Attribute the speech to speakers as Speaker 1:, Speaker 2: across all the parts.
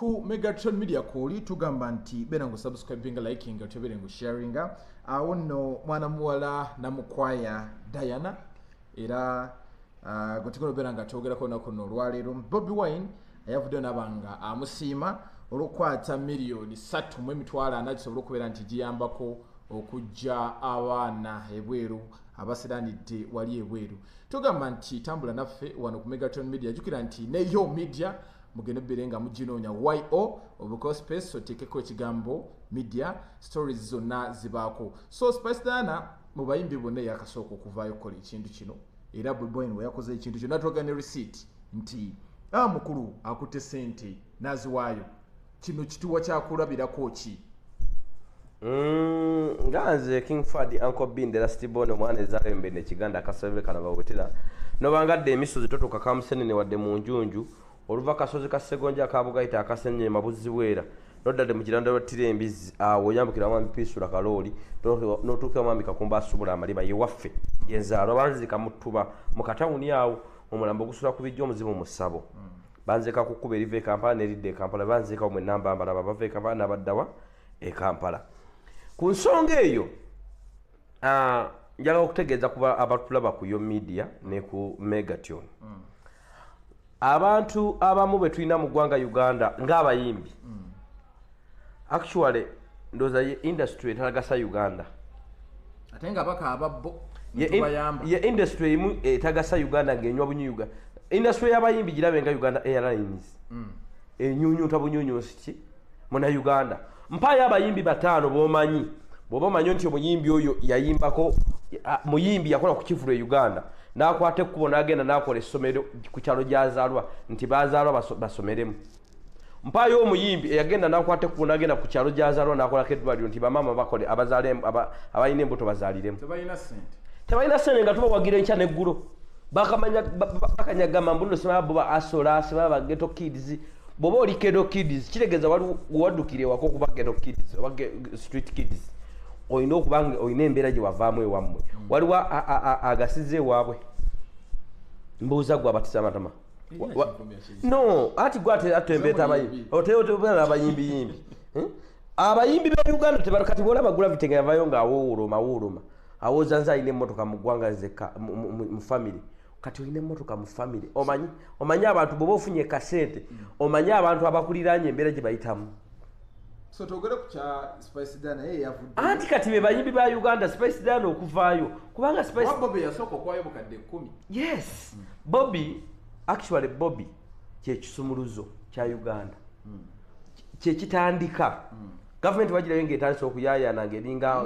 Speaker 1: ku Megatron Media kuli tugamba nti bena ngo subscribing liking tebere ngo sharing awo no mwana muwala na mukwaya Diana era gotikono bera nga togera ko nakono lwalero Bobi Wine ayavude nabanga amusima olukwata milioni 3 mu emitwala anakisobola kubera nti giyambako okujja abaana ebweru abasiranidde wali ebweru tugamba nti tambula naffe wano ku Megatron Media jukira nti neyo media mugene berenga mujinonya YO obuko space otekeko ekigambo media stories zonna zibako so Spice Dana mu bayimbi bonna yakasoko kuvayo kola ekintu kino era Bobi Wine we yakoze ekintu kino natwaga ne receipt nti mukuru akute sente naziwayo kino kituwa kyakulabirako ki
Speaker 2: nganze King Fadi Uncle Bin de Lastibone mwana zarembe ne kiganda akasabire kana bawetera no bangadde emisozi totoka kamusenene wadde mu njunju oluva kasozi kasegonja kabugaita akasenye mabuzi wera nodade mu kiranda batire embizi awo yambukira mwami pisula kaloli no tuka mwami kakumba asubula amaliba yewaffe yenzalo banzika mutuba mu katawuni yawo omulambo gusula ku bijjo muzimu musabo banzika kukuba erive Kampala ne lidde Kampala banzika omwe namba ambala bava Kampala abaddawa e Kampala ku nsonga eyo njala okutegeeza kuba abatulaba ku yo media ne ku Megatron abantu abamu betulina mu ggwanga Uganda ng'abayimbi actually ndoza ye industry etagasa Uganda
Speaker 1: atenga baka ababbo
Speaker 2: ye industry emu etagasa Uganda ng'enywa bunyuga industry y'abayimbi girabe nga Uganda Airlines enyunyu tabunyunyu siki muna Uganda mpaya abayimbi batano bomanyi bobamanyi nti omuyimbi oyo yayimbako muyimbi yakola ku kivulo Uganda nakwate kubona agenda nakola essomero ku kyalo gyazalwa nti bazalwa basomeremu mpayo omuyimbi yagenda nakwate kubona agenda ku kyalo gyazalwa nakola kedwaliro nti bamama bakole abazalemu abayine embuto bazaliremu tebayina sente nga tubawagira enkya neggulo bakanyaga mambulo sema boba asola sema ba ghetto kids boba oli ghetto kids kitegeza wali wadukire wako kuba ghetto kids oba street kids oyina okubanga oyina embeera gye wavaamu ewammwe waliwo agasize waabwe mbuuza gwe abatiza amatama no ati gwate atembeta abayimbi oteyotebera abayimbi abayimbi be Uganda tebarakati bola bagula bitenge yavayo nga awuuluma awozanza ayina emmotoka mu ggwanga zeka mu family kati oyina emmotoka mu family omanyi abantu boba ofunye kasente omanyi abantu abakuliranye embeera gye bayitamu
Speaker 1: so togere ku kya Spice Dana yavudde
Speaker 2: anti kati be bayimbi ba Uganda Spice Dana okuvaayo kubanga Spice
Speaker 1: Bobi yasoko kwayo mukadde 10
Speaker 2: yes Bobi actually Bobi kye kisumuluzo kya Uganda kye kitandika government wagira yenge etandise okuyaya nange linga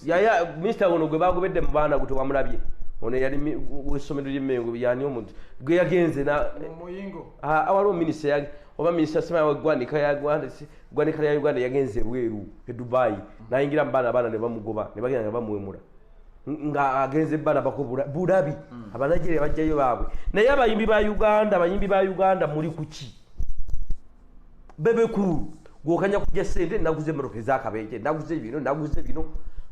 Speaker 2: yaya Mr. ono gwe bagobedde mu baana guto wamulabye ono yali wesomero ly'emmengo yani omuntu gwe yagenze na
Speaker 1: muyingo
Speaker 2: awaliwo minisita yage oba minisita sema wagwanika ya Uganda yagenze bweru e Dubai nayingira mu baana ne bamugoba ne bagenda bamuwemula nga agenze bana bakobula bulabi abanajere bajjayo baabwe naye abayimbi ba Uganda muri kuki bebe kuru gwokanya kujja sente naguze emmotoka ezakabenje naguze bino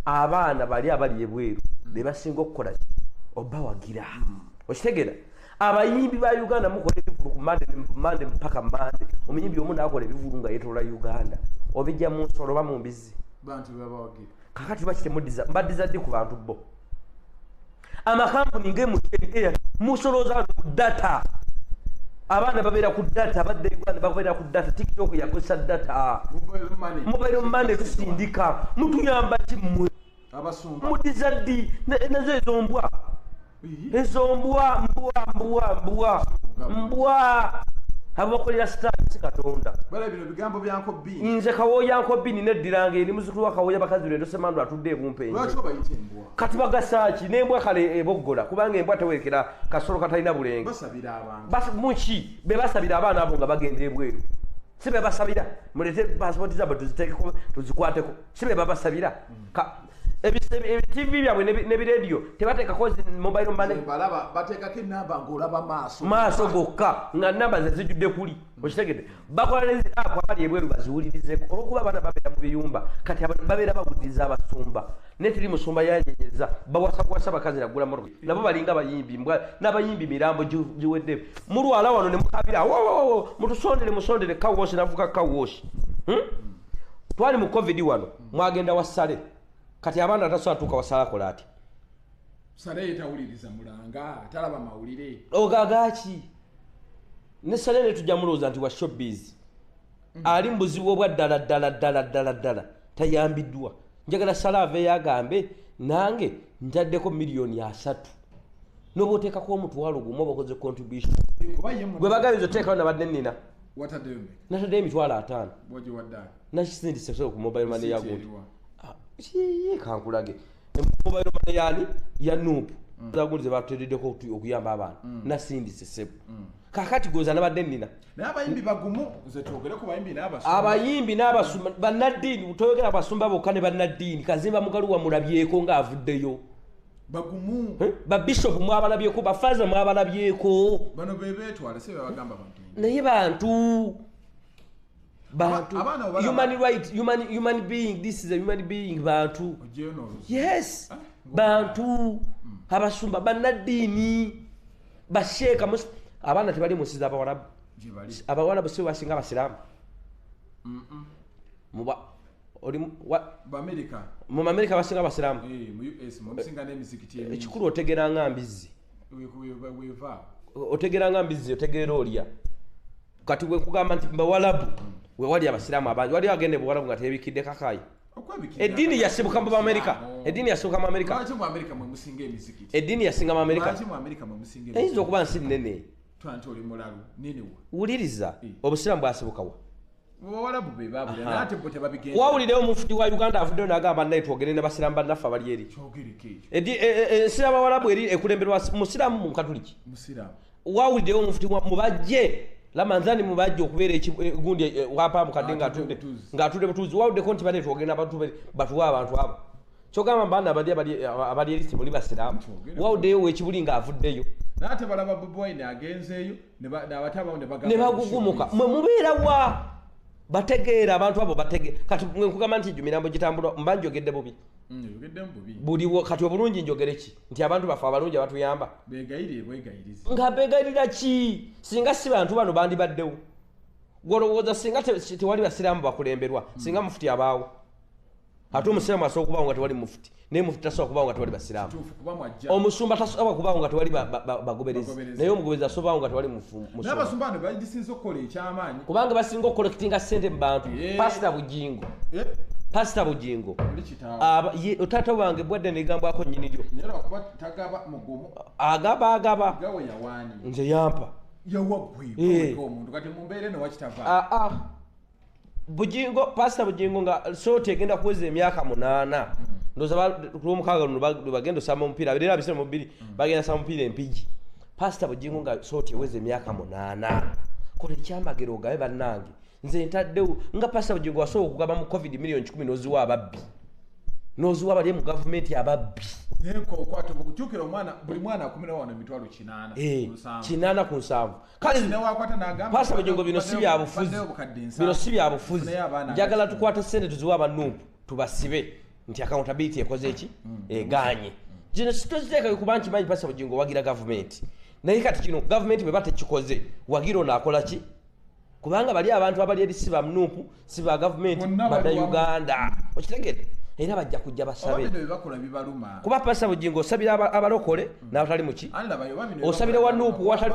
Speaker 2: abaana bali abali ebweru ne basinga okukola oba wagira okitegera abayimbi ba Uganda mukola ebivulu ku mande mpaka mande omuyimbi omu nakola ebivulu nga yetola Uganda obijja mu nsolo ba mu mbizi
Speaker 1: bantu babawagira
Speaker 2: kakati bakite mbadiza ddi ku bantu bo amakampuni ng'emuteri musoloza data abana babeera ku data badde Uganda babeera ku data TikTok yakozesa data mobile money tusindika mutuyamba kimwe
Speaker 1: abasumba
Speaker 2: mudiza ddi nazo ezombwa mbwa abakolera stats katonda
Speaker 1: bala bino bigambo byanko bini
Speaker 2: nze kawoya nko bini neddirange ni muzukulu wa kawoya bakazi lendo semando atudde ebumpenye
Speaker 1: lwaki obayite embwa
Speaker 2: kati bagasaaki n'embwa kale eboggola kubanga embwa tewerekera kasolo katalina bulenge
Speaker 1: basabira abantu
Speaker 2: muki be basabira abaana abo nga bagenda ebweru si be basabira mulete passport zabo tuziteekeko tuzikwateko si be babasabira TV byabwe ne biradio tebateekako mobile money
Speaker 1: balaba bateekako enamba ng'olaba
Speaker 2: maaso gokka nga namba ze zijjudde kuli okitegedde bakola ne app abali ebweru baziwulirizeko olwokuba abaana babeera mu biyumba kati babeera bawuliriza abasumba ne tiri musumba yanyenyeza bawasakwasa bakazi nagula motoka nabo balinga abayimbi n'abayimbi mirambo giwedde mulwala wano ne mukabira musondere kawoshi navuka kawoshi twali mu covid wano mwagenda wasale kati abaana tasobola tuuka wasala akola ati
Speaker 1: sale yetawuliriza mulanga talaba mawulire
Speaker 2: ogagaki ne sale ne tujja mulowooza nti wa showbiz ali mu buzibu obwa ddala tayambiddwa njagala sale aveeyo agambe nange ntaddeko miliyoni 3 noba oteekako omutwalo gumu oba okoze contribution gwe bagabinza oteekayo nabadde nnina nataddeyo emitwalo 5 nakisindise ku mobile money yaguti kankulage mobile money yani ya nupu zagulize batereddeko okuyamba abaana nasindise sebo kakati goza nabadde nnina
Speaker 1: n'abayimbi bagumu nze twogere ku bayimbi
Speaker 2: abayimbi n'abasumba bannaddiini toyogera abasumba bokka ne bannaddiini kazimba mugaluwa mulabyeko ng'avuddeyo
Speaker 1: bagumu
Speaker 2: babishopu mwabalabyeko bafaza mwabalabyeko
Speaker 1: bano bebeetwala se babagamba bantu
Speaker 2: naye bantu human right human being, this is a human being bantu yes bantu abasumba bannaddiini basheeka abaana tebali musiza abawarabu si basinga abasiraamu mu Amerika basinga abasiraamu ekikulu otegeranga mbizzi otegerera olya kati bwe nkugamba nti bawarabu we wali abasiraamu abangi wali agende bawarabu nga tebikidde kakayi eddiini yasibuka mu Amerika eddiini yasibuka mu Amerika eddiini yasinga mu Amerika eyinza okuba nsi nnene wuliriza obusiraamu bwasibukawa wawulirewo omufuti wa Uganda avuddeyo n'agamba naye twogere ne basiraamu bannaffe abali eri ensi y'abawarabu eri ekulemberwa musiraamu mu katuliki wawulirewo omufuti mubajje lamanzani mubajje okubeera egundi wapa mukadde ng'atudde butuuzi wawuliddeko nti bane twogere n'abantu batuwa abantu abo kyogamba mbaana abali eri simuli basiraamu wawuddeyo wekibuli ng'avuddeyo
Speaker 1: nate balaba Bobi Wine agenzeeyo ne
Speaker 2: bagugumuka mwe mubeera wa bategeera abantu abo kati nkugamba nti mirambo gitambula mba njogedde bubi buliwo kati obulungi njogere ki nti abantu bafe abalungi abatuyamba nga begayirira ki singa si bantu bano bandibaddewo golowooza singa tewali basiraamu bakulemberwa singa mufuti abaawo ate omusiraamu asobola okubaawo nga tewali mufuti naye mufuti tasobola kubaawo nga tewali basiraamu omusumba tasobola kubaawo nga tewali bagoberezi naye omugobezi asobaawo nga tewali kubanga basinga okukolekitinga ssente mu bantu pasita bugingo taata wange bwadde negambwako nnyiniryo agaba nze yampa bugingo pasita bugingo nga sooti egenda kuweza emyaka 8 ndoza kulomukaaga luno bagenda osamba omupiira era bisera mubiri bagenda samba omupiira empigi pasita bugingo nga sooti eweza emyaka 8 kola ekyamagero ogabe bannange nze ntaddewo nga pasita bugingo wasobola okugaba mu covid million 10 n'oziwa ababbi n'oziwa abali mu gavumenti ababbi
Speaker 1: buli mwana akumirawo wano emitwalo
Speaker 2: 8 ku 7 kale pasita bugingo bino si byabufuzi njagala tukwate ssente tuziwa abanuupu tubasibe nti accountability ekoze eki eganye kino situziteekayo kuba nti manyi pasita bugingo wagira gavumenti naye kati kino gavumenti bwe batekikoze wagira onaakola ki kubanga bali abantu abali eri si bamunuupu si ba gavumenti bannayuganda okitegedde era bajja kujja basabe kuba pasita bugingo osabira abalokole n'abatali muki osabira wanuupu watali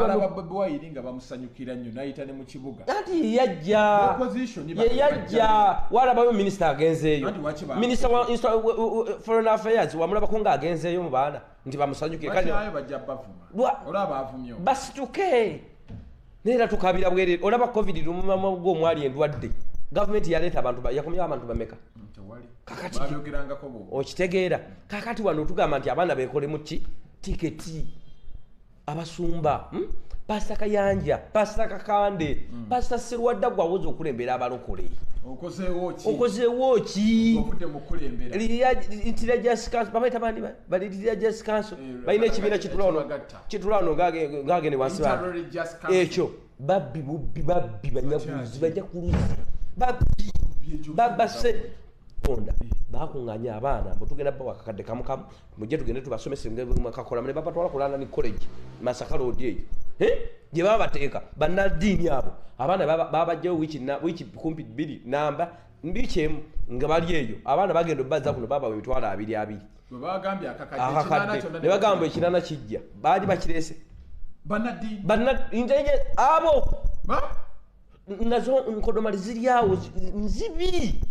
Speaker 2: anti yeyajja walabayo minisita agenzeeyo minisita wa foreign affairs wamulabako ng'agenzeeyo mu baana nti bamusanyukire basituke neera tukabira bwerere olaba covid lumumama gw'omwali endwadde gavumenti yaleeta abantu yakomyawo abantu bameka kakati okitegeera kakati wano tugamba nti abaana beekolemu ki tiketi abasumba pasita kayanja pasita kakande pasita serwadda gwawoza okulembera abalokole okozeewo ki
Speaker 1: ovudde mu kulembera
Speaker 2: intelligence council babaita bandi bali intelligence council balina ekibiina kitulano ngagende wansi ekyo babbi banyaguzi bajja kuluzi babase onda bakunganya abaana butugenda bawa kakadde kamukamu mujje tugende tubasomese ngakakola mune babatwala kulanda ni college Masaka Road eyo gye baba bateeka bannaddiini abo abaana babajjawo wiki kumpi 2 namba mbikyemu nga bali eyo abaana bagenda bazza kuno baba emitwalo 2 ne bagamba ekinana kijja baali bakirese bannaddiini abo nazo nkodomali ziri awo nzibi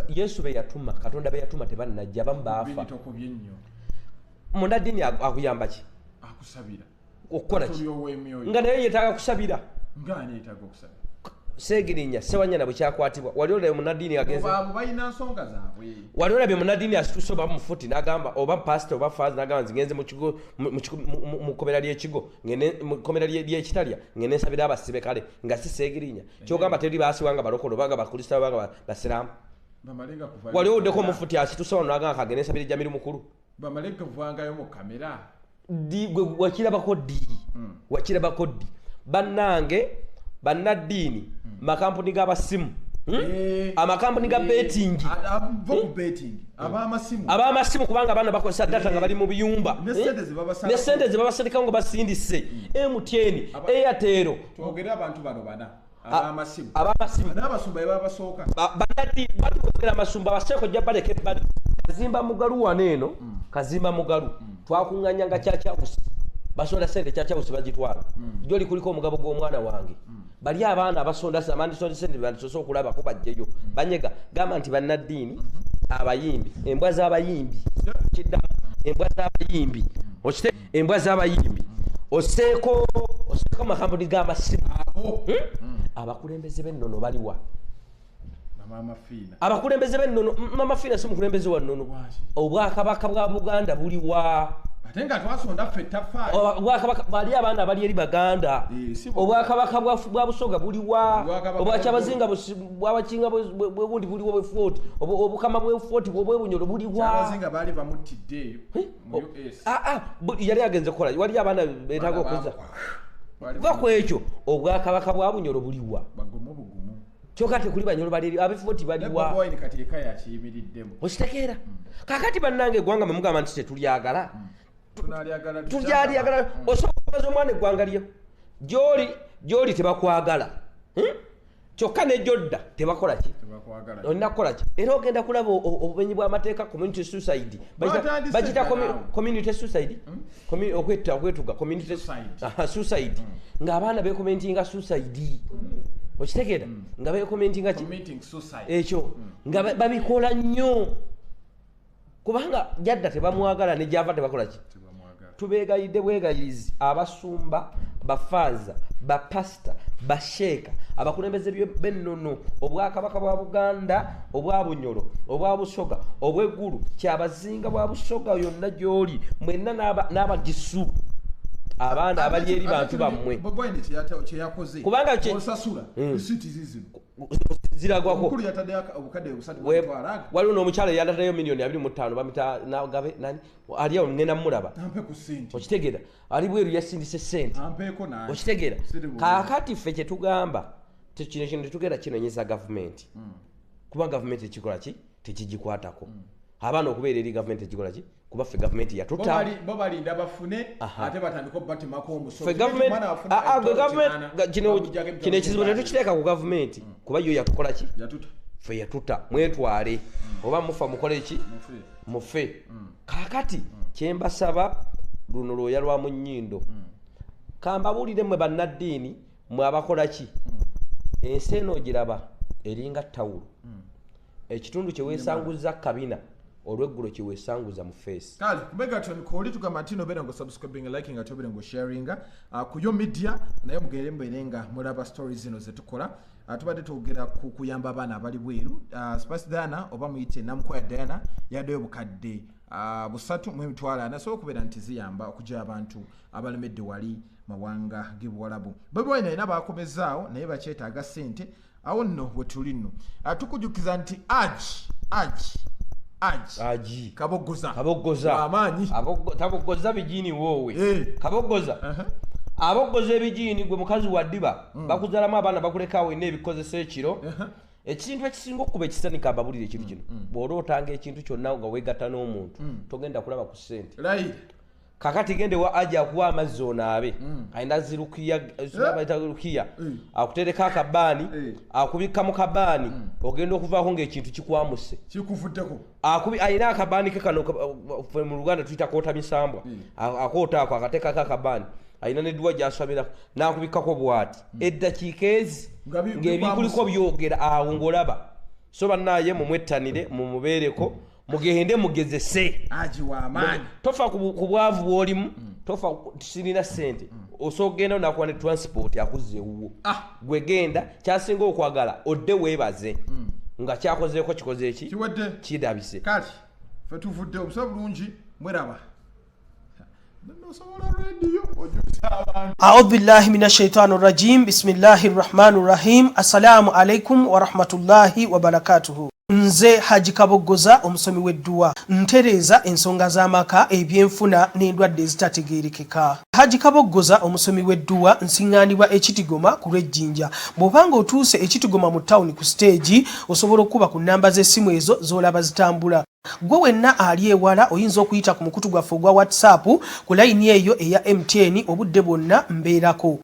Speaker 2: Yesu be yatuma Katonda be yatuma tebanajja bambafa munaddiini akuyamba ki
Speaker 1: akusabira
Speaker 2: okukola ki nga naye yetaaga kusabira Segirinya sewanyana bukyakwatibwa wali olabye munaddiini agenze
Speaker 1: balina nsonga zaabwe
Speaker 2: wali olabye munaddiini asitusa oba mufuti n'agamba oba pastor oba fazi n'agamba nzigenze mu kkomera ly'ekigo mu kkomera ly'ekitalya ngende nsabira abasibe kale nga si Segirinya kyogamba teri baasiwanga balokole obanga bakristaayo obanga basiraamu wali oddeko mufuti asitusa wano n'agamba kagende nsabira ejjamiri mukulu
Speaker 1: bamaleka kuvangayo mu kamera
Speaker 2: wakirabako ddi bannange bannaddiini makampuni g'abasimu amakampuni ga betting abamasimu kubanga abaana bakozesa data nga bali mu biyumba ne sente ze babasindikawo nga basindise MTN Airtel
Speaker 1: twogera abantu bano bana
Speaker 2: abamasimu
Speaker 1: n'abasumba babasooka
Speaker 2: batukozera amasumba abaseeko jja baleke kazimba mugalu waneeno kazimba mugalu twakunganya nga kyakyabusi basonda sente kyakyabusi bagitwala joli kuliko omugabo gw'omwana wange bali abaana abasonda sente bandisoose okulaba ko bajjeyo banyega gamba nti bannaddiini abayimbi embwa z'abayimbi kiddamu embwa z'abayimbi okite embwa z'abayimbi oseeko amakampuni g'amasimu abakulembeze b'ennono baliwa abakulembeze b'ennono mama fiina si mukulembeze wa nnono obwakabaka bwa Buganda buliwa
Speaker 1: ate nga twasonda ffe tafaali
Speaker 2: obwakabaka bali abaana bali eri Baganda obwakabaka bwa Busoga buliwa obwakyabazinga bwabakinga bwebundi buliwo bwefuoti obukama bwefuoti bwebunyolo buliwa
Speaker 1: abazinga bali bamutidde
Speaker 2: yali agenze kukola wali abaana betaaga okuza bakwekyo obwakabaka bwa Bunyolo buliwa kyokka tekuli Banyolo bali abefuoti baliwa okitegeera kakati bannange eggwanga mwe mugamba nti tetulyagala tulyagala osobola okubaza omwana eggwanga lyo gy'oli tebakwagala kyokka nejjodda tebakola ki olina kukola ki era ogenda kulaba obumenyi bw'amateeka community suicide bagita community suicide okwetuga community suicide ng'abaana bekomentinga suicide okitegeera nga bekomentinga ki ekyo nga babikola nnyo kubanga jadda tebamwagala ne gyava tebakola ki tubeegayidde bwegayirizi abasumba bafaaza bapasita basheeka abakulembeze b'ennono obwakabaka bwa Buganda obwa Bunyolo obwa Busoga obw'eggulu kyabazinga bwa Busoga yonna gy'oli mwenna n'abagisu abaana abali eri bantu bammwe kubanga ziragwako waliwo n'omukyala eyandatayo miliyoni 25 bamita nagabe nani ali awo ngenda mulaba okitegeera ali bweru yasindise sente okitegeera kaakati ffe kyetugamba kino tetugeera kinoonyeza gavumenti kuba gavumenti ekikola ki tekigikwatako abaana okubeera eri gavumenti ekikola ki kuba ffe gavumenti yatuta
Speaker 1: bo balinda bafune ate batandika obatemako omusozi
Speaker 2: kino ekizibu tetukiteeka ku gavumenti kuba yo yatukola ki ffe yatuta mwetwale oba mufa mukole ki mufe kaakati kyembasaba luno lwoya lwa mu nnyindo kambabuulire mmwe bannaddiini mwe abakola ki ensi eno ogiraba eringa tawulo ekitundu kyeweesanguza kabina olweggulo kyeweesanguza mu face
Speaker 1: kale kubegaton koli tugamba nti nobeera ngo subscribing liking ate obeera ngo sharing kuyo media naye mugere mbeerenga mulaba stories zino zetukola tubadde twogera ku kuyamba abaana abali bweru Spice Diana oba muyite Namukwaya Diana yaddeyo bukadde 3 mu emitwalo 4 so okubeera nti ziyamba okujja abantu abalemedde wali mawanga g'Ebuwalabu. Bobi Wine naye bakomezaawo naye bakyetaaga ssente awo nno bwe tuli nno. Tukujukiza nti Aji Kaboggoza amaanyi
Speaker 2: Kaboggoza bijini wowe Kaboggoza aboggoza ebijini gwe mukazi wa ddiba bakuzalamu abaana bakulekaawo n'ebikozesa ekiro ekintu ekisinga okuba ekisanika ababulire ekintu kino bw'oba otanga ekintu kyonna nga weegatta n'omuntu togenda kulaba ku ssente kakati gende wa aja akuwa amazzi onaabe ayina zirukiya akutereka akabaani akubikka mu kabaani ogenda okuvaako ng'ekintu kikwamuse
Speaker 1: kikuvuddeko
Speaker 2: ayina akabaani ke kano mu Luganda tuyita koota misambwa akoota ako akateekako akabaani ayina n'edduwa gy'asomera n'akubikkako bw'ati eddakiika ezi ng'ebikuliko byogera awo ng'olaba so bannaaye mumwettanire mumubeereko mugende mugezese
Speaker 1: Aji wa amaanyi
Speaker 2: tofa ku bwavu bw'olimu tofa sirina ssente osobola okugenda nakuwa ne transport akuzza ewuwo gwe genda kyasinga okwagala odde weebaze nga kyakozeeko kikoze eki
Speaker 1: kiwadde
Speaker 2: kidabise
Speaker 1: kati fe tuvudde obusa bulungi mweraba
Speaker 3: أعوذ بالله من الشيطان الرجيم بسم الله الرحمن الرحيم السلام عليكم ورحمة الله وبركاته Nze Haji Kaboggoza omusomi w'edduwa ntereeza ensonga z'amaka ebyenfuna n'endwadde ezitategeerekeka. Haji Kaboggoza omusomi w'edduwa nsiŋŋaanibwa Ekitigoma ku lw'Ejjinja. Bw'obanga otuuse Ekitigoma mu ttawuni ku siteegi osobola okuba ku nnamba z'essimu ezo z'olaba zitambula. Gwe wenna ali ewala oyinza okuyita ku mukutu gwaffe ogwa WhatsApp ku layini eyo eya MTN obudde bwonna mbeerako.